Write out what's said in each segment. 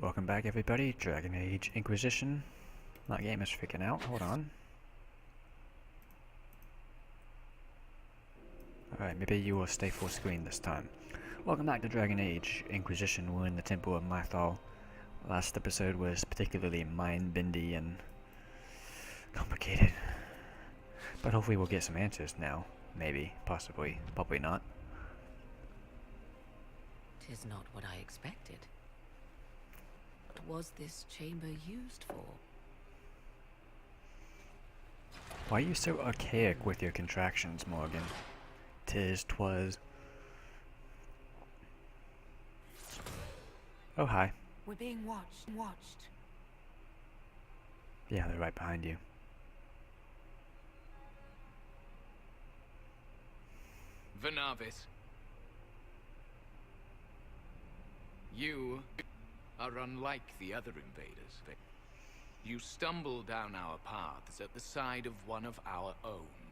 Welcome back everybody, Dragon Age Inquisition. My game is freaking out, hold on. Alright, maybe you will stay full screen this time. Welcome back to Dragon Age Inquisition. We're in the Temple of Mythal. Last episode was particularly mind-bendy and complicated. But hopefully we'll get some answers now. Maybe, possibly, probably not. 'Tis not what I expected. What was this chamber used for? Why are you so archaic with your contractions, Morgan? 'Tis, 'twas. Oh, hi. We're being watched. Yeah, they're right behind you. Vanavis, you are unlike the other invaders. You stumble down our paths at the side of one of our own.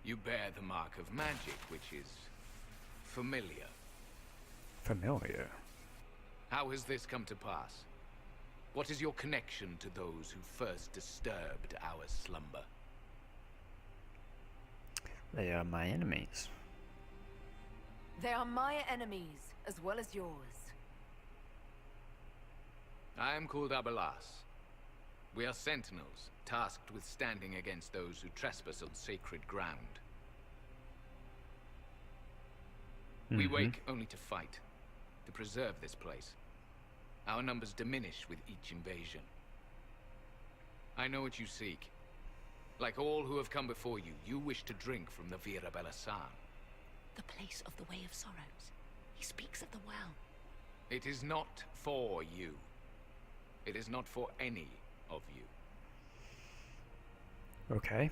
You bear the mark of magic, which is familiar. Familiar? How has this come to pass? What is your connection to those who first disturbed our slumber? They are my enemies. They are my enemies, as well as yours. I am called Abelas. We are sentinels, tasked with standing against those who trespass on sacred ground. We wake only to fight, to preserve this place. Our numbers diminish with each invasion. I know what you seek. Like all who have come before you, you wish to drink from the Vira Belasan. The place of the Way of Sorrows. He speaks of the well. It is not for you. It is not for any of you. Okay.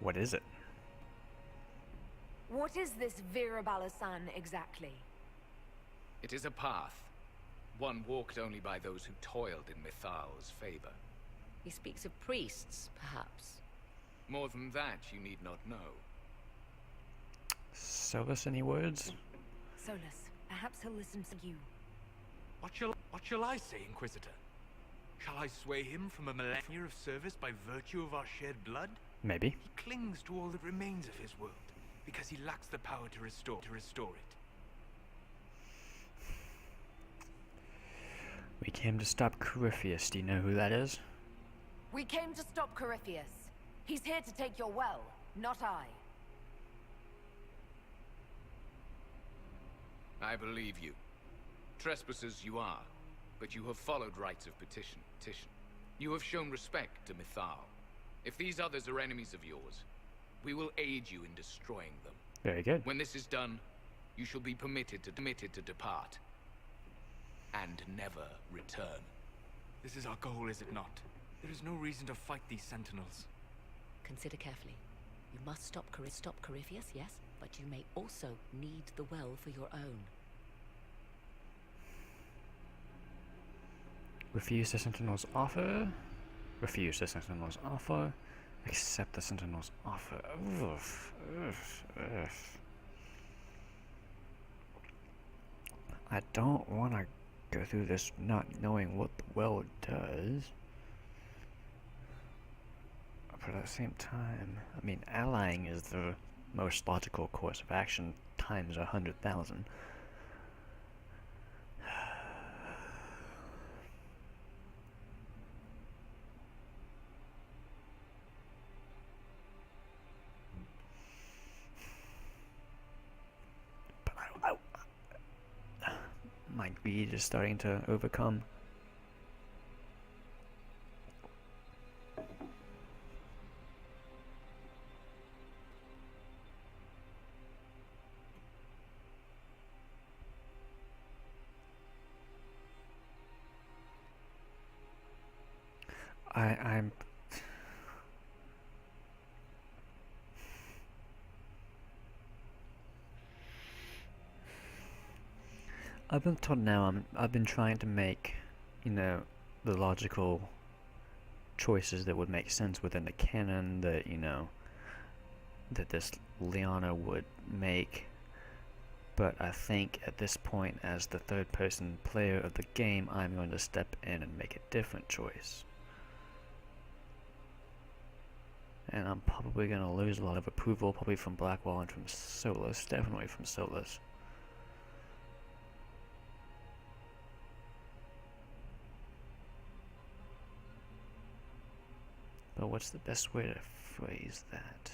What is it? What is this Vira Balasan exactly? It is a path, one walked only by those who toiled in Mythal's favor. He speaks of priests, perhaps. More than that, you need not know. Solus, any words? Solus, perhaps he'll listen to you. What shall I say, Inquisitor? Shall I sway him from a millennia of service by virtue of our shared blood? Maybe. He clings to all that remains of his world, because he lacks the power to restore it. We came to stop Corypheus. Do you know who that is? We came to stop Corypheus. He's here to take your well, not I. I believe you. Trespassers you are, but you have followed rites of petition. You have shown respect to Mythal. If these others are enemies of yours, we will aid you in destroying them. Very good. When this is done, you shall be permitted to depart. And never return. This is our goal, is it not? There is no reason to fight these sentinels. Consider carefully. You must stop Corypheus, yes, but you may also need the well for your own. Refuse the Sentinel's offer. Refuse the Sentinel's offer. Accept the Sentinel's offer. Oof. I don't want to go through this not knowing what the well does. But at the same time, I mean, allying is the most logical course of action times 100,000. My greed is starting to overcome. I'm up until now, I've been trying to make, the logical choices that would make sense within the canon that, that this Liana would make. But I think at this point, as the third person player of the game, I'm going to step in and make a different choice. And I'm probably going to lose a lot of approval, probably from Blackwall and from Solus, definitely from Solus. But what's the best way to phrase that?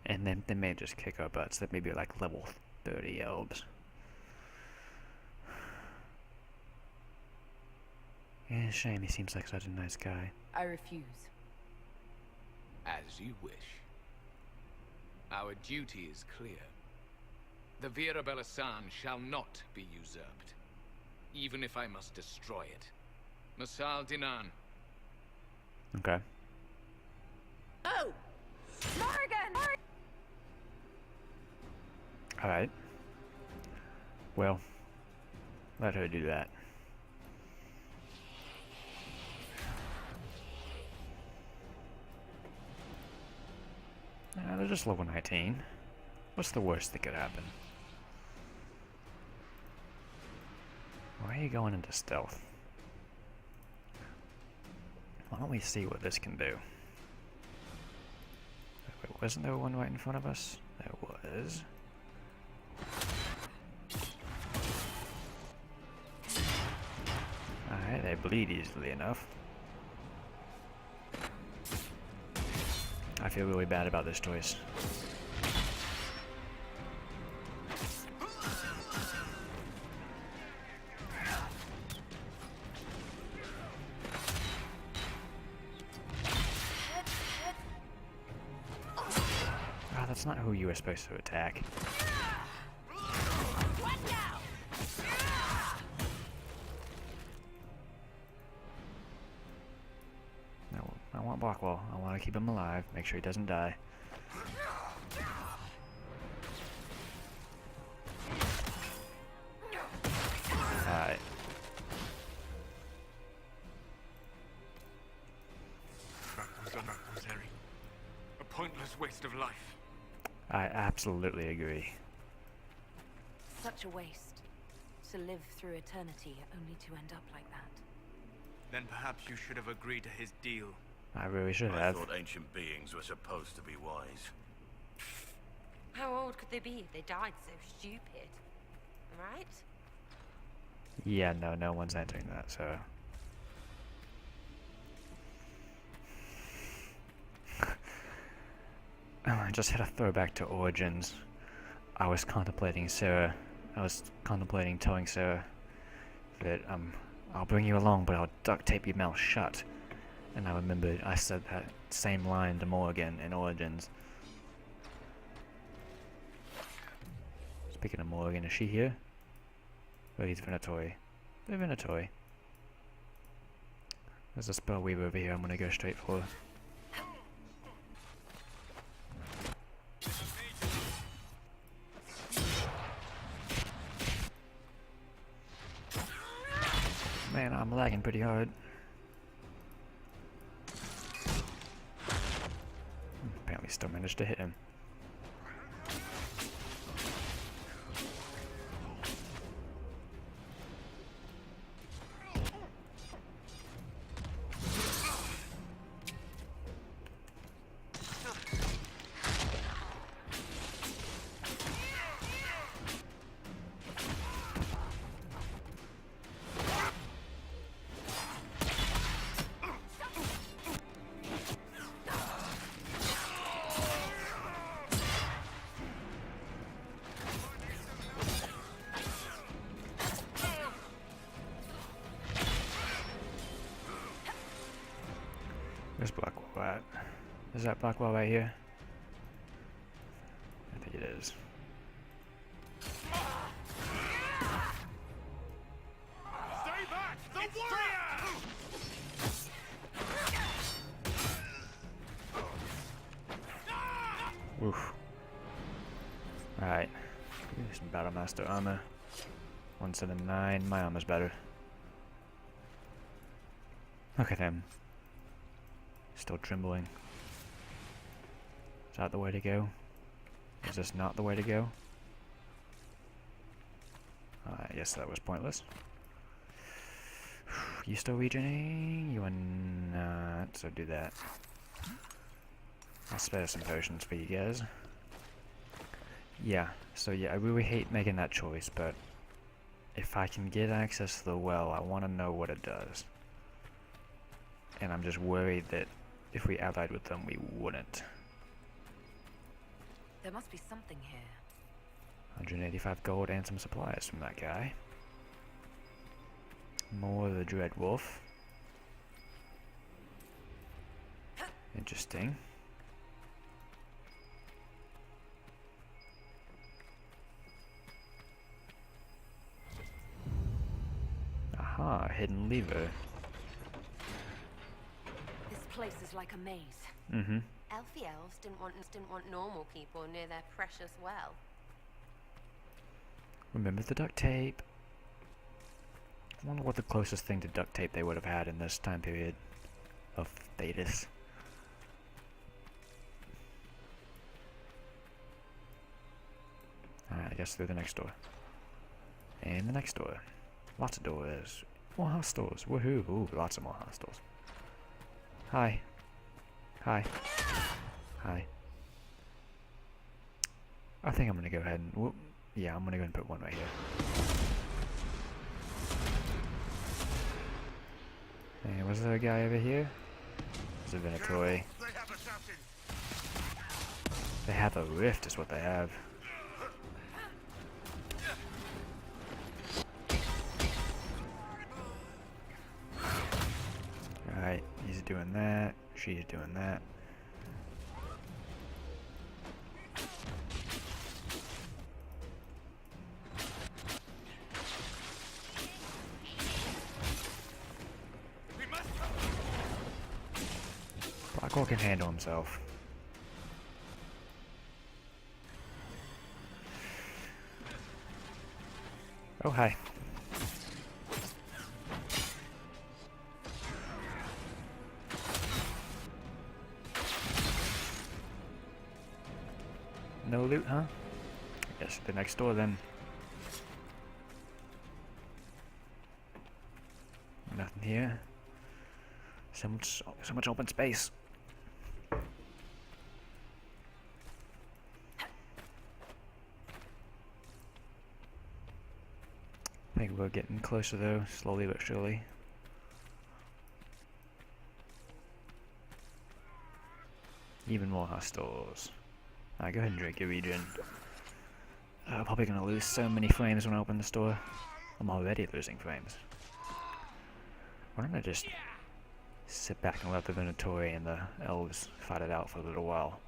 And then they may just kick our butts. That may be like level 30 elves. Yeah, shame. He seems like such a nice guy. I refuse. As you wish. Our duty is clear. The Vira Belasan shall not be usurped, even if I must destroy it. Masal Dinan. Okay. Oh! Morrigan! Alright. Well, let her do that. They're just level 19. What's the worst that could happen? Why are you going into stealth? Why don't we see what this can do? Wait, wasn't there one right in front of us? There was. Alright, they bleed easily enough. I feel really bad about this choice. Ah, that's not who you were supposed to attack. No, I want Blackwall. I want to keep him alive, make sure he doesn't die. Alright. A pointless waste of life. I absolutely agree. Such a waste. To live through eternity only to end up like that. Then perhaps you should have agreed to his deal. I really should I have. thought ancient beings were supposed to be wise. How old could they be if they died so stupid? Right? Yeah, no one's answering that, so... Oh, I just had a throwback to Origins. I was contemplating telling Sarah that, I'll bring you along, but I'll duct tape your mouth shut. And I remembered I said that same line to Morrigan in Origins. Speaking of Morrigan, is she here? Oh, he's Venatori. They're Venatori. There's a spell weaver over here I'm gonna go straight for. Man, I'm lagging pretty hard. Apparently still managed to hit him. Where's Blackwall at? Is that Blackwall right here? I think it is. Stay back! The warrior! Oof. Alright. Some Battlemaster armor. 179. My armor's better. Look at him. Still trembling. Is that the way to go? Is this not the way to go? I guess that was pointless. You still regenerating? You are not, so do that. I'll spare some potions for you guys. Yeah, so yeah, I really hate making that choice, but if I can get access to the well, I want to know what it does. And I'm just worried that if we allied with them, we wouldn't. There must be something here. 185 gold and some supplies from that guy. More of the Dread Wolf. Interesting. Aha, hidden lever. This place is like a maze. Mm-hmm. Elfie elves didn't want normal people near their precious well. Remember the duct tape. I wonder what the closest thing to duct tape they would have had in this time period of Thetis. Alright, I guess through the next door. And the next door. Lots of doors. More hostels. Woohoo! Ooh, lots of more hostels. Hi. Hi. Hi. I think I'm gonna go ahead and... Whoop, yeah, I'm gonna go ahead and put one right here. Hey, was there a guy over here? There's a Venatori. They have a rift is what they have. Alright, he's doing that. She's doing that. Blackwell can handle himself. Oh, hi. No loot, huh? I guess the next door then. Nothing here. So much open space. I think we're getting closer though, slowly but surely. Even more hostiles. Alright, go ahead and drink your regen. I'm probably gonna lose so many frames when I open the store. I'm already losing frames. Why don't I just sit back and let the Venatori and the elves fight it out for a little while?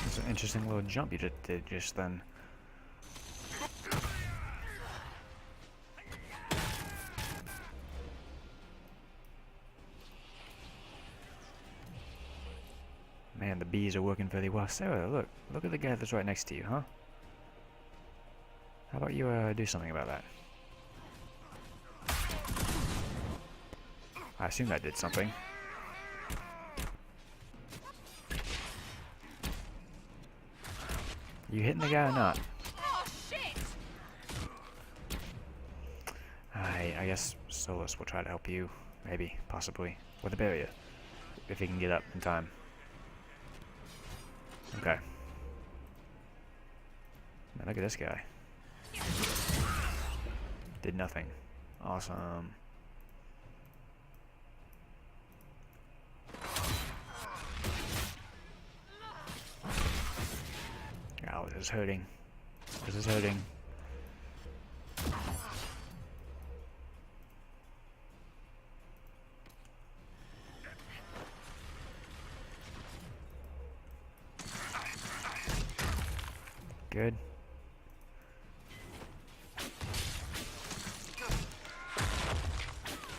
That's an interesting little jump you just did just then. Man, the bees are working very well. Sarah, look at the guy that's right next to you, huh? How about you do something about that? I assume that did something. You hitting the guy or not? Oh shit! I guess Solus will try to help you, maybe, possibly, with a barrier, if he can get up in time. Okay. Now look at this guy. Did nothing. Awesome. Oh, this is hurting. This is hurting. Good.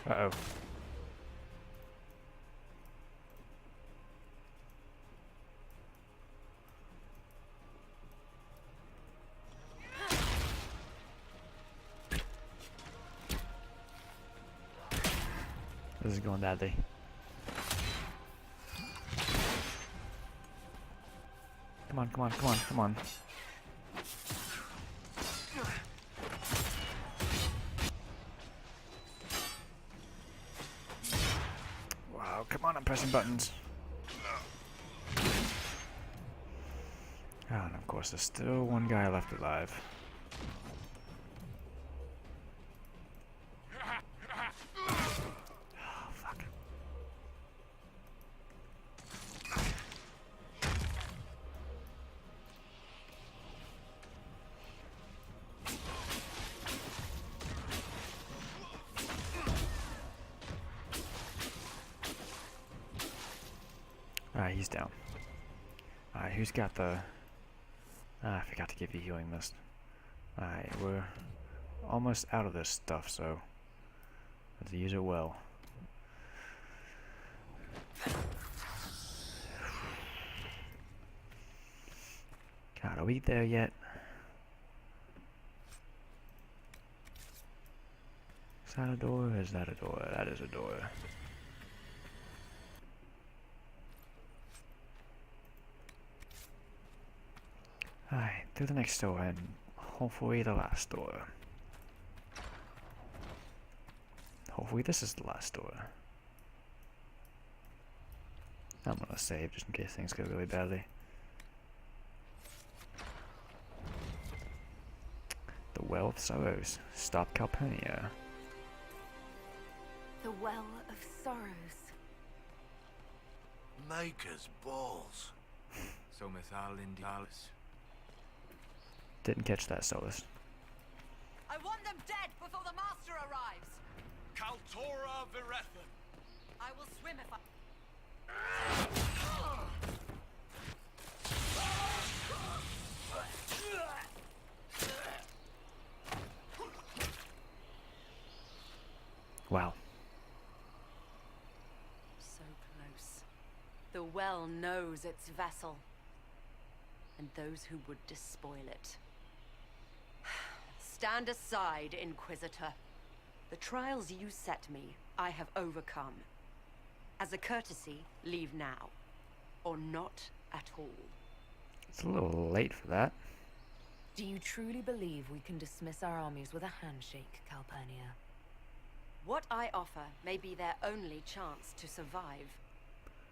Uh-oh. This is going badly. Come on, come on, come on, come on. Wow, come on, I'm pressing buttons. Oh, and of course there's still one guy left alive. Oh, fuck. Alright, he's down. Alright, who's got the... I forgot to give you healing mist. Alright, we're almost out of this stuff, so let's use it well. God, are we there yet? Is that a door or is that a door? That is a door. Alright, through the next door and hopefully the last door. Hopefully this is the last door. I'm gonna save just in case things go really badly. The Well of Sorrows. Stop Calpurnia. The Well of Sorrows. Maker's balls. So Mythal Indialis. Didn't catch that, Solus. I want them dead before the master arrives. Kaltora Virethan. I will swim if I... Wow. So close. The well knows its vessel, and those who would despoil it. Stand aside, Inquisitor. The trials you set me, I have overcome. As a courtesy, leave now. Or not at all. It's a little late for that. Do you truly believe we can dismiss our armies with a handshake, Calpurnia? What I offer may be their only chance to survive.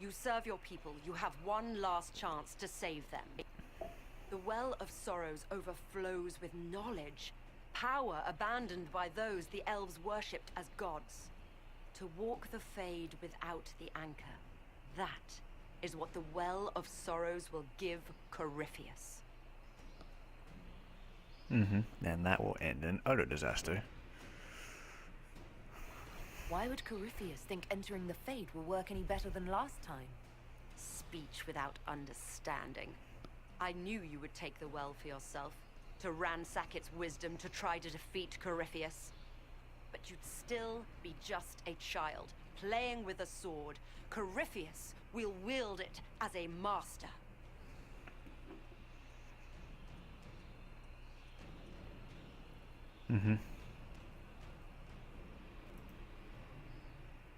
You serve your people, you have one last chance to save them. The Well of Sorrows overflows with knowledge, power abandoned by those the elves worshipped as gods. To walk the Fade without the anchor, that is what the Well of Sorrows will give Corypheus. And that will end in utter disaster. Why would Corypheus think entering the Fade will work any better than last time? Speech without understanding. I knew you would take the well for yourself, to ransack its wisdom, to try to defeat Corypheus. But you'd still be just a child, playing with a sword. Corypheus will wield it as a master.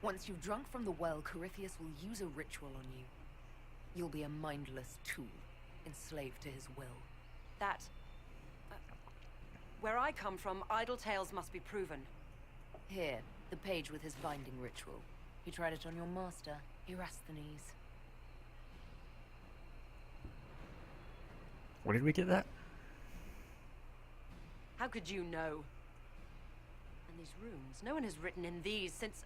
Once you've drunk from the well, Corypheus will use a ritual on you. You'll be a mindless tool, enslaved to his will. That... where I come from, idle tales must be proven. Here, the page with his binding ritual. He tried it on your master, Erasthenes. Where did we get that? How could you know? And these runes, no one has written in these since...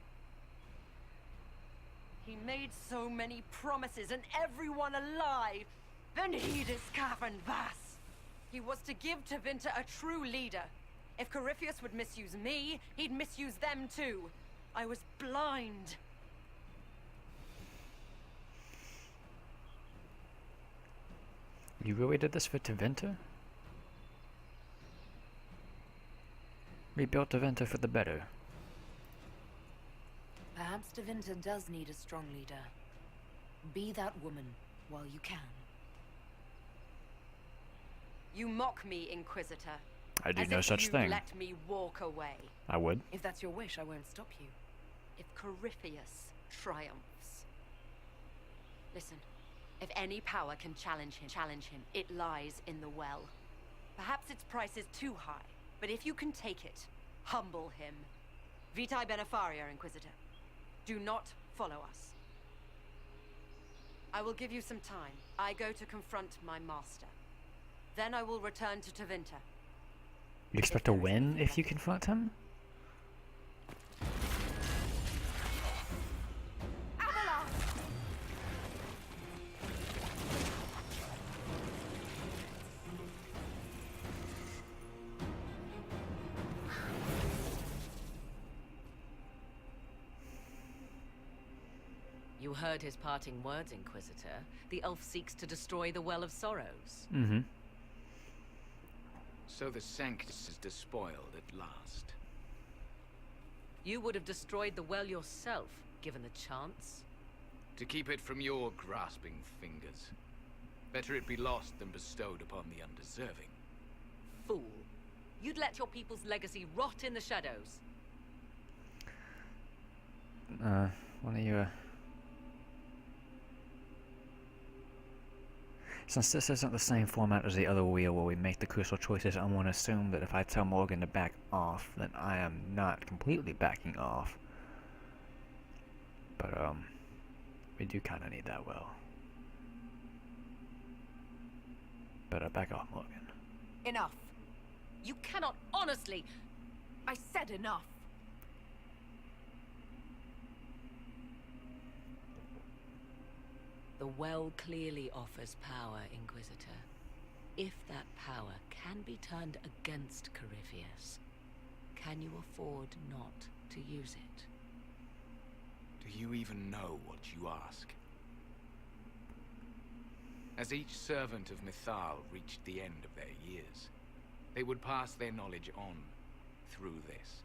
He made so many promises, and everyone a lie. Then he discovered Vas. He was to give Tevinter a true leader. If Corypheus would misuse me, he'd misuse them too. I was blind. You really did this for Tevinter? Rebuilt Tevinter for the better. Perhaps Tevinter does need a strong leader. Be that woman while you can. You mock me, Inquisitor. I do as no if such you thing. let me walk away. I would. If that's your wish, I won't stop you. If Corypheus triumphs. Listen, if any power can challenge him, it lies in the well. Perhaps its price is too high, but if you can take it, humble him. Vitae Benefaria, Inquisitor. Do not follow us. I will give you some time. I go to confront my master. Then I will return to Tevinter. You expect to win if you confront him? You heard his parting words, Inquisitor. The elf seeks to destroy the Well of Sorrows. Mm-hmm. So the Sanctus is despoiled at last. You would have destroyed the well yourself, given the chance. To keep it from your grasping fingers. Better it be lost than bestowed upon the undeserving. Fool. You'd let your people's legacy rot in the shadows. One of you, Since this isn't the same format as the other wheel where we make the crucial choices, I'm going to assume that if I tell Morgan to back off, then I am not completely backing off. But, we do kind of need that well. Better back off, Morgan. Enough. You cannot honestly... I said enough. The well clearly offers power, Inquisitor. If that power can be turned against Corypheus, can you afford not to use it? Do you even know what you ask? As each servant of Mythal reached the end of their years, they would pass their knowledge on through this.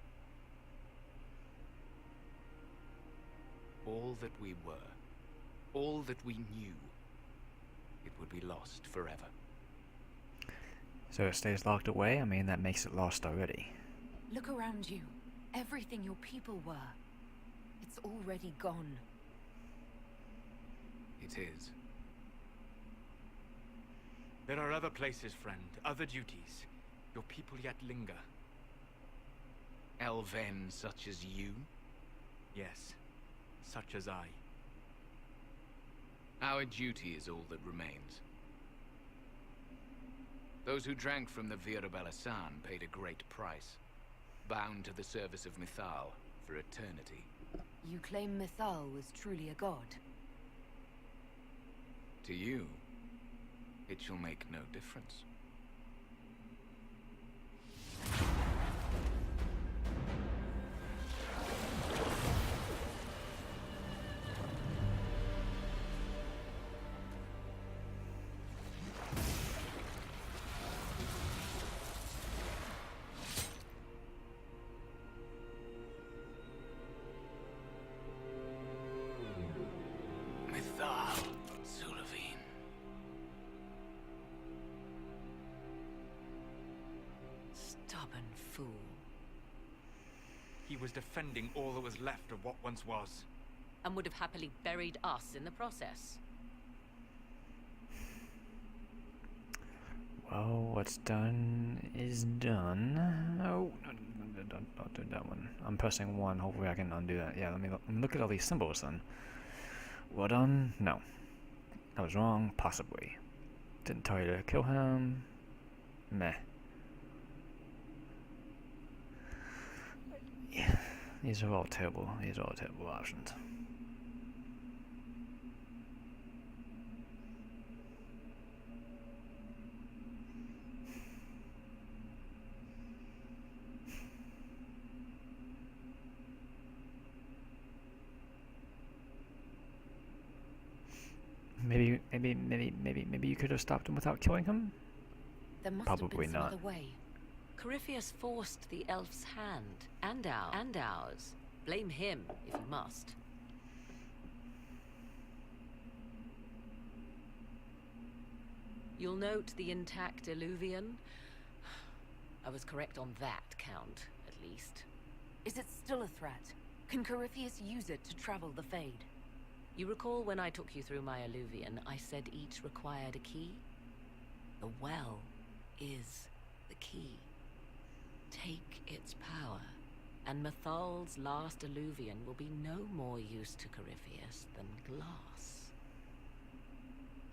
All that we were, all that we knew, it would be lost forever. So it stays locked away? I mean, that makes it lost already. Look around you. Everything your people were. It's already gone. It is. There are other places, friend, other duties. Your people yet linger. Elven such as you? Yes, such as I. Our duty is all that remains. Those who drank from the Virabella San paid a great price, bound to the service of Mythal for eternity. You claim Mythal was truly a god? To you, it shall make no difference. He was defending all that was left of what once was. And would have happily buried us in the process. Well, what's done is done. Oh, don't do that one. I'm pressing 1, hopefully I can undo that. Yeah, let me look at all these symbols then. Well done? No. I was wrong, possibly. Didn't tell you to kill him. Meh. Yeah, these are all terrible. These are all terrible options. Maybe you could have stopped him without killing him? There must Probably have been some not. other way. Corypheus forced the elf's hand, and ours. Blame him, if you must. You'll note the intact illuvian. I was correct on that count, at least. Is it still a threat? Can Corypheus use it to travel the Fade? You recall when I took you through my illuvian, I said each required a key? The well is the key. Take its power, and Mythal's last illuvian will be no more use to Corypheus than glass.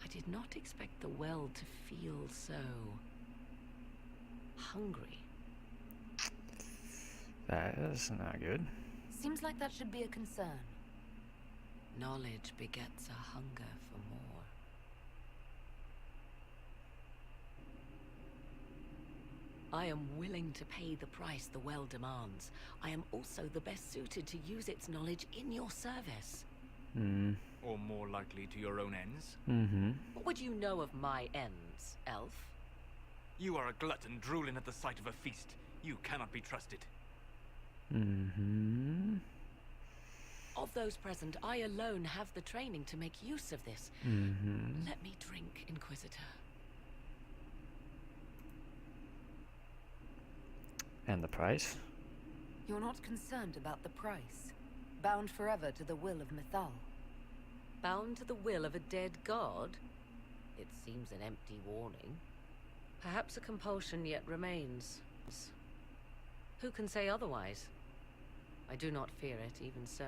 I did not expect the well to feel so hungry. That is not good. Seems like that should be a concern. Knowledge begets a hunger for more. I am willing to pay the price the well demands. I am also the best suited to use its knowledge in your service. Or more likely to your own ends. What would you know of my ends, elf? You are a glutton drooling at the sight of a feast. You cannot be trusted. Of those present, I alone have the training to make use of this. Let me drink, Inquisitor. And the price? You're not concerned about the price. Bound forever to the will of Mythal. Bound to the will of a dead god? It seems an empty warning. Perhaps a compulsion yet remains. Who can say otherwise? I do not fear it, even so.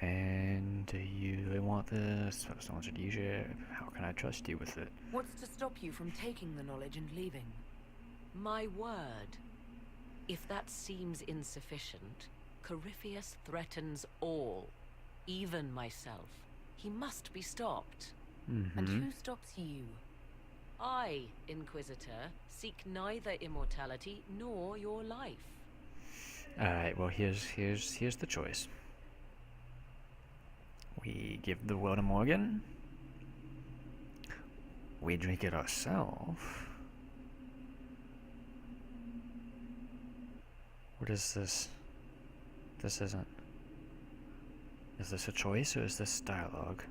And do you really want this? If someone should use it, how can I trust you with it? What's to stop you from taking the knowledge and leaving? My word. If that seems insufficient, Corypheus threatens all, even myself. He must be stopped. And who stops you? I, Inquisitor, seek neither immortality nor your life. Alright, well here's the choice. We give the well to Morgan. We drink it ourselves. What is this? This isn't. Is this a choice or is this dialogue?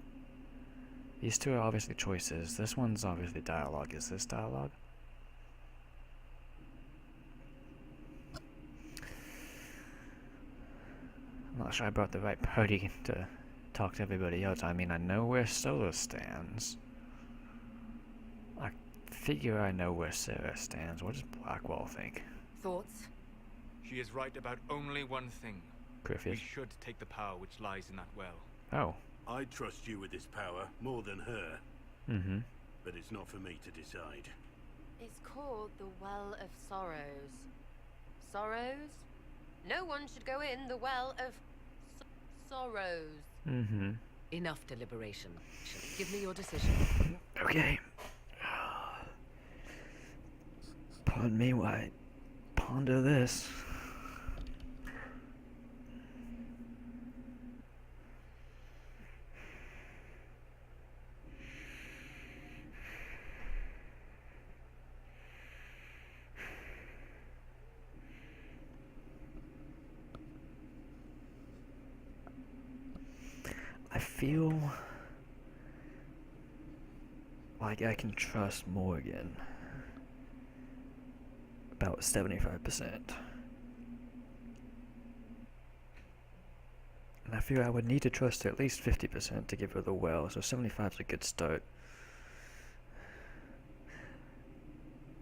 These two are obviously choices. This one's obviously dialogue. Is this dialogue? I'm not sure I brought the right party to talk to everybody else. I mean, I know where Solo stands. I figure I know where Sarah stands. What does Blackwall think? Thoughts? She is right about only one thing. Griffith? We should take the power which lies in that well. Oh. I trust you with this power more than her. But it's not for me to decide. It's called the Well of Sorrows. Sorrows? No one should go in the Well of Sorrows. Enough deliberation. Give me your decision. Okay. Pardon me while I ponder this. I feel like I can trust Morgan about 75%. And I feel I would need to trust her at least 50% to give her the well, so 75 is a good start.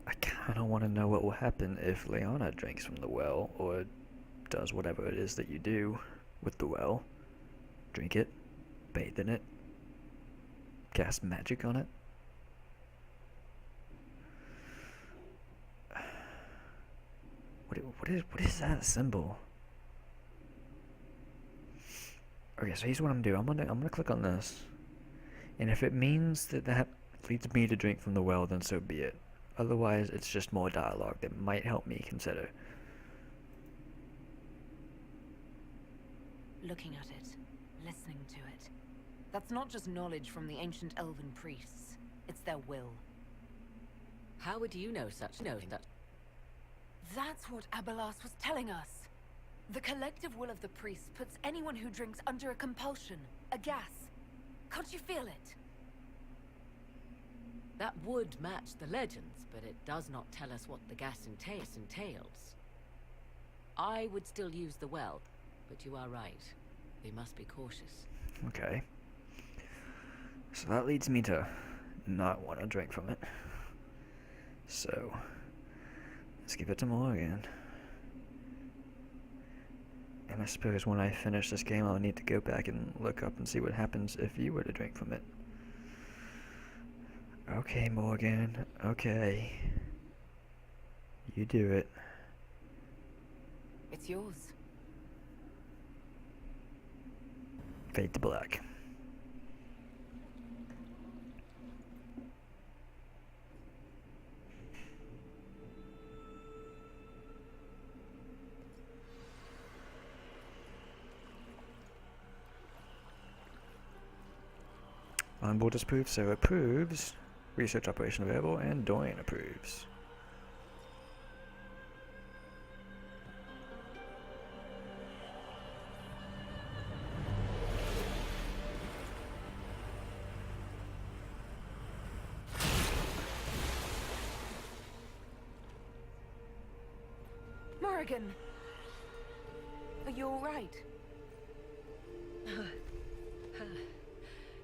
I kinda wanna know what will happen if Leona drinks from the well, or does whatever it is that you do with the well. Drink it, bathe in it, cast magic on it. What is that symbol? Okay, so here's what I'm doing. I'm gonna click on this, and if it means that leads me to drink from the well, then so be it. Otherwise, it's just more dialogue that might help me consider. Looking at it, listening to it. That's not just knowledge from the ancient elven priests. It's their will. How would you know such that? That's what Abelas was telling us. The collective will of the priests puts anyone who drinks under a compulsion, a gas. Can't you feel it? That would match the legends, but it does not tell us what the gas entails. I would still use the well, but you are right. We must be cautious. Okay. So that leads me to not want to drink from it. So, let's give it to Morgan. And I suppose when I finish this game, I'll need to go back and look up and see what happens if you were to drink from it. Okay, Morgan. Okay. You do it. It's yours. Fade to black. Onboard approves, Sarah approves. Research operation available, and Dorian approves. Morgan! Are you alright?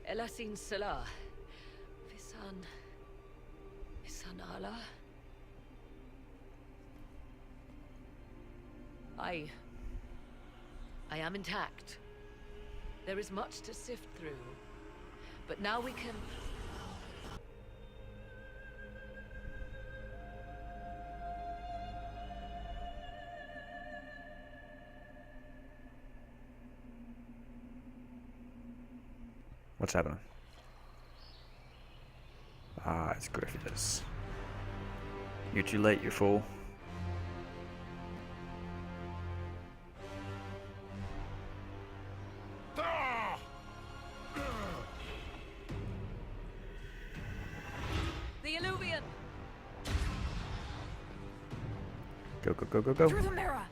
Elasin Salah. Visan Allah. I am intact. There is much to sift through, but now we can... What's happening? Ah, it's Griffiths. You're too late, you fool. The Illuvian! Go, go, go, go, go. Through the mirror!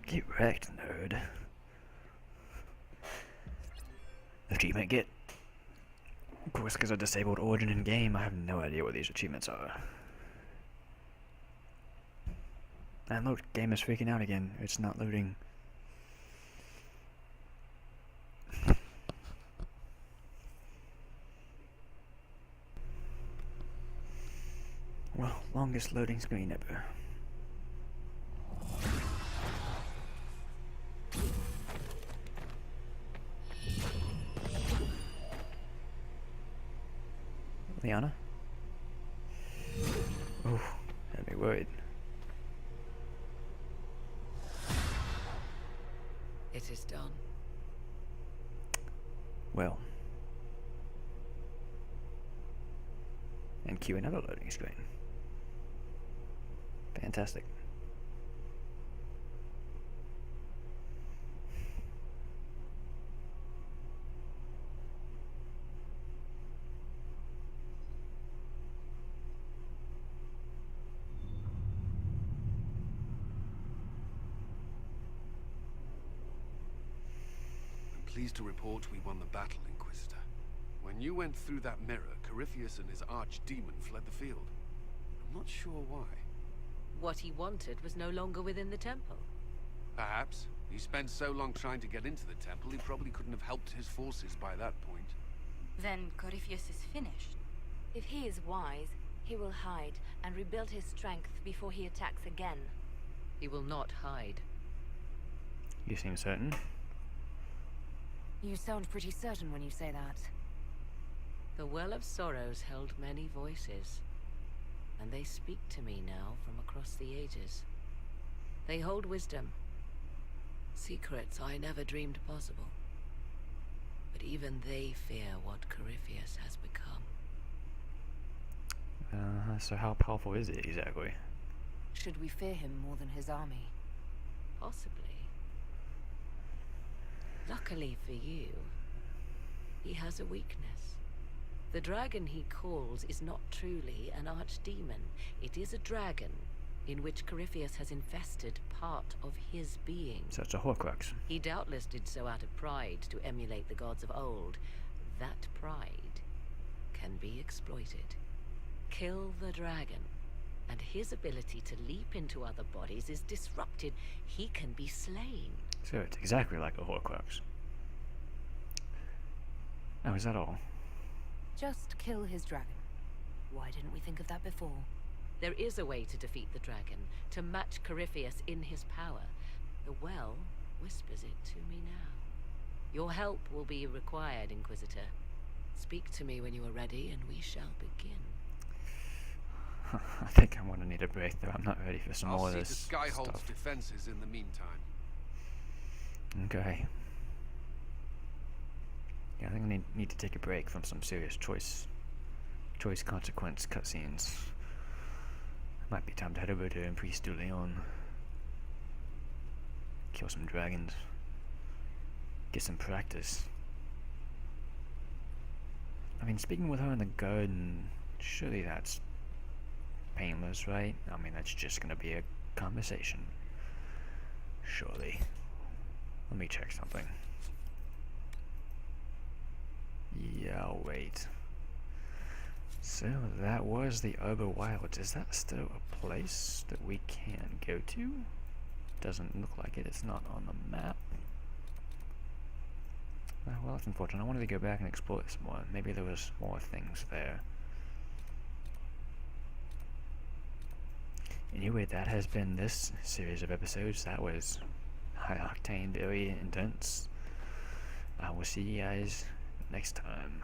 Get wrecked, nerd. Achievement get. Of course, because I disabled Origin in game, I have no idea what these achievements are. And look, game is freaking out again. It's not loading. Well, longest loading screen ever. Liana? Oh, had me worried. It is done. Well. And cue another loading screen. Fantastic. Pleased to report we won the battle, Inquisitor. When you went through that mirror, Corypheus and his archdemon fled the field. I'm not sure why. What he wanted was no longer within the temple. Perhaps. He spent so long trying to get into the temple, he probably couldn't have helped his forces by that point. Then Corypheus is finished. If he is wise, he will hide and rebuild his strength before he attacks again. He will not hide. You seem certain. You sound pretty certain when you say that. The Well of Sorrows held many voices, and they speak to me now from across the ages. They hold wisdom, secrets I never dreamed possible. even they fear what Corypheus has become. So how powerful is it exactly? Should we fear him more than his army? Possibly. Luckily for you, he has a weakness. The dragon he calls is not truly an archdemon. It is a dragon in which Corypheus has infested part of his being. So it's a Horcrux. He doubtless did so out of pride to emulate the gods of old. That pride can be exploited. Kill the dragon, and his ability to leap into other bodies is disrupted. He can be slain. So it's exactly like a Horcrux. Oh, is that all? Just kill his dragon. Why didn't we think of that before? There is a way to defeat the dragon, to match Corypheus in his power. The well whispers it to me now. Your help will be required, Inquisitor. Speak to me when you are ready, and we shall begin. I think I'm gonna need a break, though. I'm not ready for some more of this I'll see to Skyhold's stuff. defenses in the meantime. Okay. Yeah, I think I need to take a break from some serious choice consequence cutscenes. Might be time to head over to Priest de Leon. Kill some dragons. Get some practice. I mean, speaking with her in the garden, surely that's painless, right? I mean, that's just gonna be a conversation. Surely. Let me check something. Yeah, wait. So that was the Arbor Wilds. Is that still a place that we can go to? Doesn't look like it. It's not on the map. Well, that's unfortunate. I wanted to go back and explore this more. Maybe there was more things there. Anyway, that has been this series of episodes. That was high octane, very intense. I will see you guys next time.